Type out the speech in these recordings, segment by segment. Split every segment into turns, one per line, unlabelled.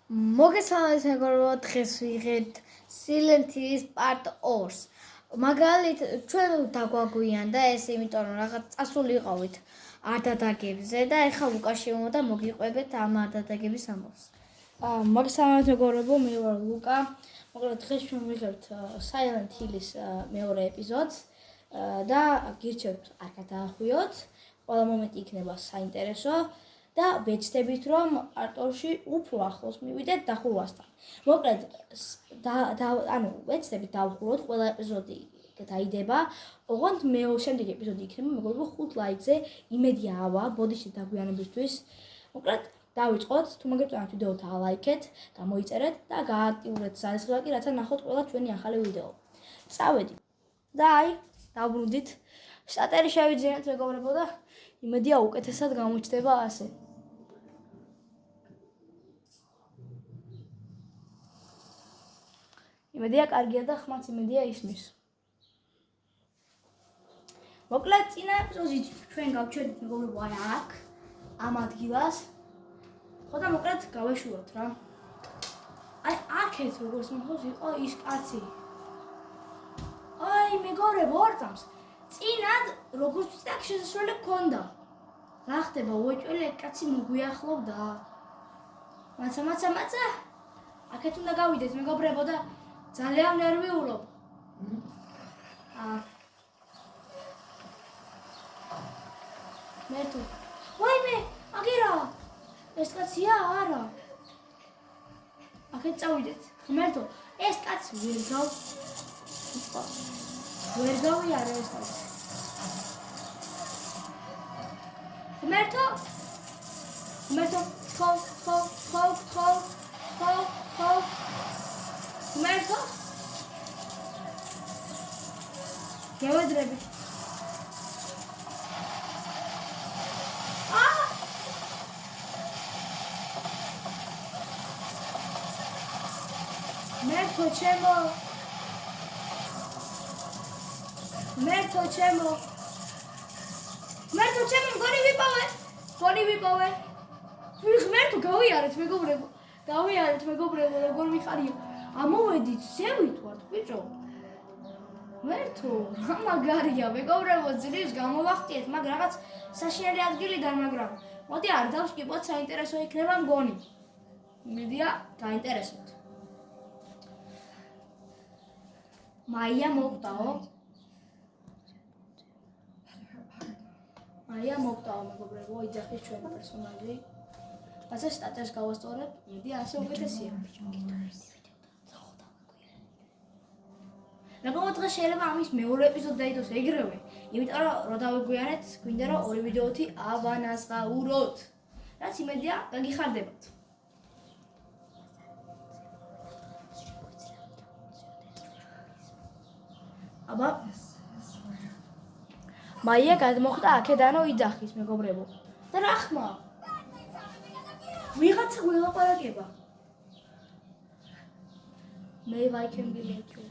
მოგესალმებით მეგობრებო, დღეს ვიღებთ Silent Hills Part 2-ს. მაგალითად, ჩვენ დაგვაგვიანდა ეს, იმიტომ რომ რაღაც წასულიყავით არდადაგებზე და ეხლა ლუკაში უნდა მოგიყვებეთ ამ არდადაგების ამბავს.
მოგესალმებით მეგობრებო, მე ვარ ლუკა. მოკლედ დღეს ჩვენ ვიღებთ Silent Hills მეორე ეპიზოდს და გირჩევთ არ გადაახვიოთ. ყველა მომენტი იქნება საინტერესო. და ვეცდებით რომ არტორში უფრო ახლოს მივიდეთ დახურვასთან. მოკლედ ვეცდებით დავხუროთ ყველა ეპიზოდი დაიდება. ოღონდ შემდეგი ეპიზოდი იქნება მეგობრებო 5 ლაიქზე. იმედია ავა ბოდიში დაგვიანებისთვის. მოკლედ დავიწყოთ. თუ მოგეწონათ ვიდეო დალაიქეთ, გამოიწერეთ და გააქტიურეთ ზარისხლაკი, რათა ნახოთ ყველა ჩვენი ახალი ვიდეო. წავედით. და დავბრუნდით. შტატერი შევიძინეთ მეგობრებო და იმედია უკეთესად გამოჩნდება ასე. იმედია კარგია და ხმაც იმედია ისმის. მოკლედ წინა ეპიზოდში ჩვენ გავჩერდით მეგობრებო აქ ამ ადგილას. ხო და მოკლედ გავეშუროთ რა. აქეთ როგორც მოხდა იყო ის კაცი. მეგობრებო ორწამს. წინად როგორც აქ შესასვლელი გქონდა. რა ხდება უეჭველი კაცი მოგვიახლოვდა. მაცა. აქეთ უნდა გავიდეთ მეგობრებო და ძალიან ნერვიულობ. მერტო. ვაიმე, აგირა. ეს კაცია არა. აქეთ წავიდეთ. მერტო, ეს კაცი ვერ გავიარე ეს კაცი. მერტო, ხო. მერტო. გევედრები. მერტო ჩემო, გონი ვიპოვე. მერტო გავიარეთ მეგობრებო, როგორ მიხარია. ამოვედით, შევიტვართ ბიჭო. მერტო, რა მაგარია მეგობრებო, ძლივს გამოვახტიეთ, მაგ რაღაც საშინელი ადგილიდან, მაგრამ მოდი არ დავსკიპოთ, საინტერესო იქნება მგონი. იმედია გაინტერესებთ. მაია მოვტაო მეგობრებო, იძახის ჩვენი პერსონაჟი. ასე სტატიას გავასწორებ, იმედია ასე უკეთესია. მეგობრებო, დღეს შეიძლება ამის მეორე ეპიზოდი დაიდოს ეგრევე, იმიტომ რომ დავიგვიანეთ, გვინდა რომ ორი ვიდეოთი ავანაზღაუროთ. რაც იმედია გაგიხარდებათ. აბა მაია გადმოხდა აქედანო იძახის მეგობრებო. და რა ხმა? ვიღაცა გველაპარაკება. Maybe I can be like you.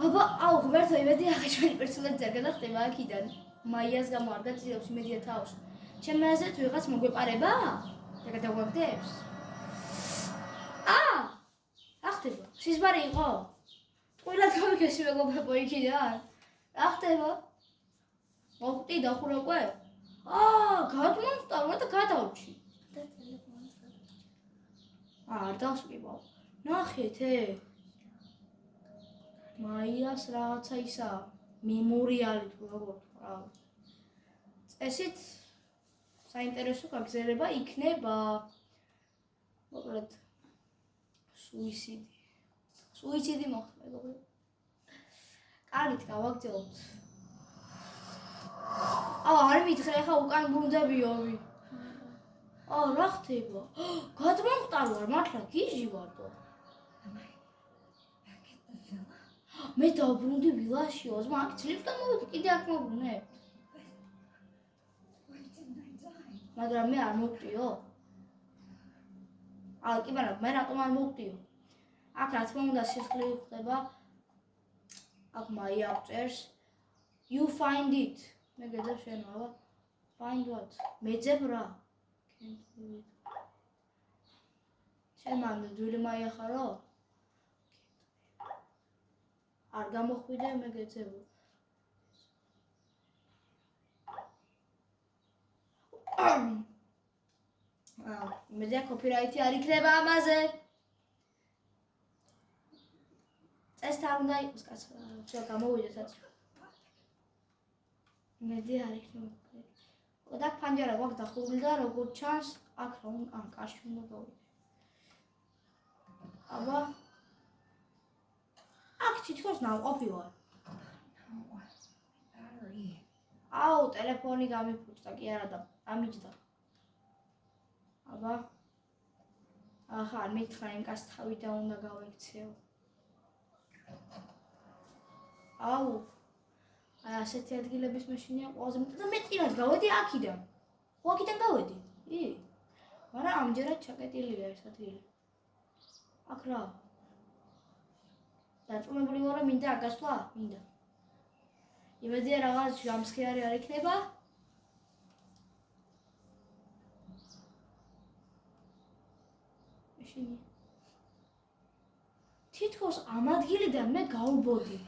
აბა, ღმერთო, იმედია ახლა ჩვენი პერსონაჟი არ გადახტება აქიდან. მაიას გამო არ გაწირავს იმედია თავს. ჩემ აზრით ვიღაც მოგვეპარება? და გადაგვაგდებს? რა ხდება? სიზმარი იყო? ტყუილად გამიქესი მეგობრებო იქიდან? რა ხდება? მოვყდი დახურა უკვე? გადმოვსტარვა და გადავჭი. არ დავსკიპავ. ნახეთე. მაიას რაღაცა ისა მემორიალი თუ როგორ თქვა. წესით საინტერესო გაგზელება იქნება. მოკლედ სუიციდი მოხდა მეგობრებო. კარგით გავაგრძელოთ. არ მითხრე ხა უკან ბრუნდებიოვი. რა ხდება? გადმოვყარ ვარ, მართლა გიჟი ვარდო. მე დავბრუნდი ვილაშიო, მაგ ძლივს გამოვიდი, კიდე აქ მოვბრუნე. მაგრამ მე არ მოვყრიო. კი მაგრამ მე რატომ არ მოვყრიო? აქ რა თქმა უნდა სისხლი ხდება. აქ მაია აღწერს. You find it. მე გეძებ შენ აბა. Find what? მეძებ რა. Can't do it. შენ მან ძვილი მაიახარო? არ გამოხვიდე მე გეძებ. მედია კოპირაითი არ იქნება ამაზე. წესთ არ უნდა იყოს კაცო, შეიძლება გამოვიდეთ აწ. მედია არ იქნება. ოდაკ პანჯარა გვაქვს დახურული და როგორ ჩანს, აქ რა უნდა, კარში უნდა გავიდე. აბა. აქ თითქოს ნავყოფი ვარ. აუ, ტელეფონი გამიფუჭდა, კი არა და ამიჯდა. აბა. ახლა არ მითხრა იმ კაცს თავიდან უნდა გავექცეო. აუ. აი ასეთი ადგილების მაშინია ყველაზე მეტად და მე წინათ გავედი აქიდან. ხო აქიდან გავედი? მაგრამ ამჯერად ჩაკეტილია ეს ადგილი. აქ რა? დაწუნებული ვარ რომ მინდა აგასვლა? მინდა. იმედია რაღაც ჯამსხიარი არ იქნება? მაშინ თითქოს ამ ადგილიდან მე გავუბოდი.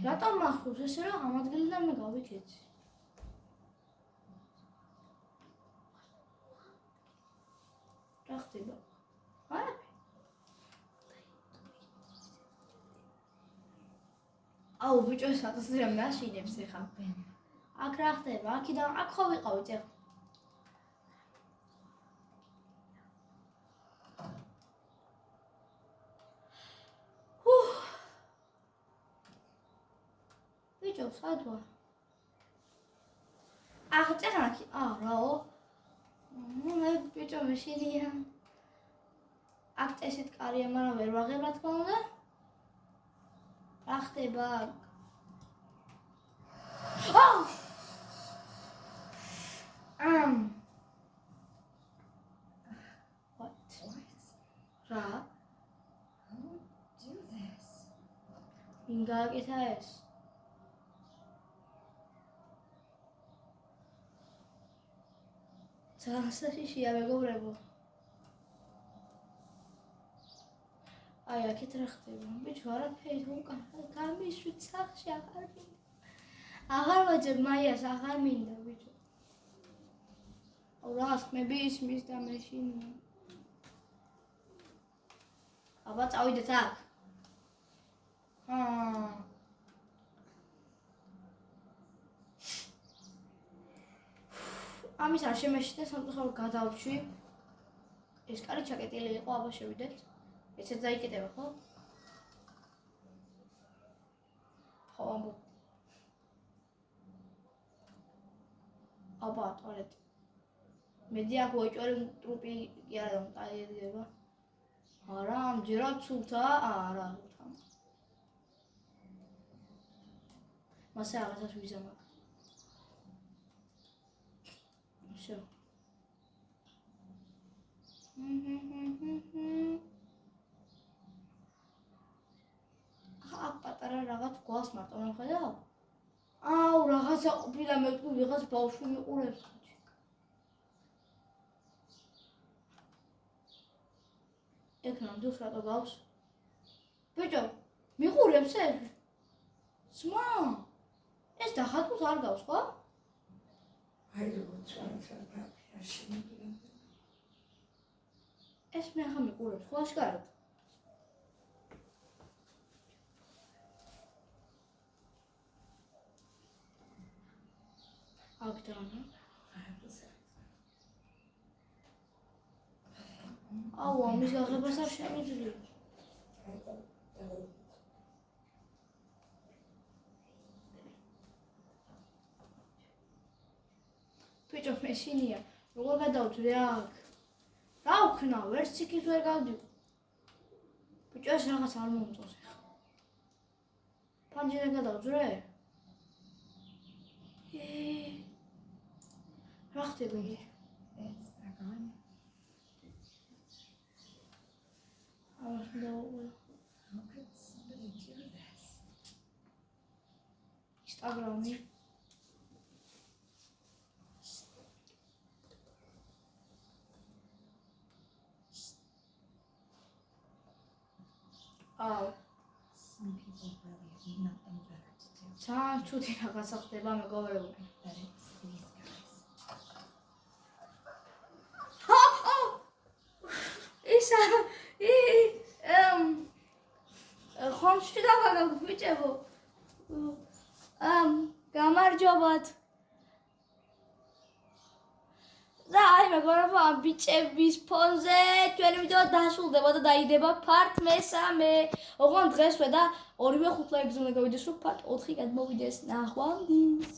რატომ მახსოვს ესე რომ ამ ადგილიდან მე გავიქეცი? რა ხდება? აუ ბიჭო საწესრია მაშინებს ეხა. აქ რა ხდება? აქიდან აქ ხო ვიყავით ეხა. ბიჭო სად ვარ? ახლა წერა აქ. რაო? მე ბიჭო მაშინია. აქ წესით კარია, მაგრამ ვერ ვაღებ რა თქმა უნდა. რა ხდება? What? რა? ვინ გააკეთა ეს? ძალიან მეგობრებო. აი აქეთ რა ხდება? ბიჭო არაფერი უკან გამიშვით სახში აღარ მინდა. აღარ ვაჯერ მაიას აღარ მინდა ბიჭო. აუ რაღაც ხმები ისმის და მეშინია. აბა წავიდეთ აქ. ამის არ შემეშინდა სამწუხაროდ გადავრჩი. ეს კარი ჩაკეტილი იყო, აბა შევიდეთ. ეცეთ დაიკეტება, ხო? ხო, ამბო. აბა, ტუალეტი. მედი აქ ვაჭარი ტრუპი კი არა დაიდება. არა, ამჯერად სულთა, არა, სულთა. მასე რაღაცას ვიზამაკ. Всё. აქ პატარა რაღაც გვალს მარტო ნახე. აუ, რაღაცა ყოფილა მე თუ ვიღაც ბავშვი მიყურებს. ეგ ნამდვილს რატო გავს? ბიჭო, მიყურებს ეს? სმა. ეს დახატულს არ გავს, ხო?
I don't know.
ეს მე ახლა მიყურებს, ხო აშკარად? აქ დანა. აუ, ამის გაღებას არ შემიძლია. ბიჭო, მეშინია, როგორ გადავწვე აქ? რა ვქნა, ვერც ციკით ვერ გავდივ. ბიჭო, ეს რაღაც არ მომწონს ახლა. პანჯერა გადავწვე? რა ხდება იქ? აგროვნი. აუ.
Some people really have nothing better to do
ძალიან ჩუდი რაღაცა ხდება მეგობრებო.
than it's these guys.
ისა ხომში დავაგავ ბიჭებო. გამარჯობათ. და აი მეგობრებო ამ ბიჭების ფონზე ჩვენი ვიდეო დასრულდება და დაიდება part მესამე. ოღონდ დღესვე და ორივე 5 ლაიქს უნდა გავიდეს რომ part 4 გადმოვიდეს. ნახვამდის.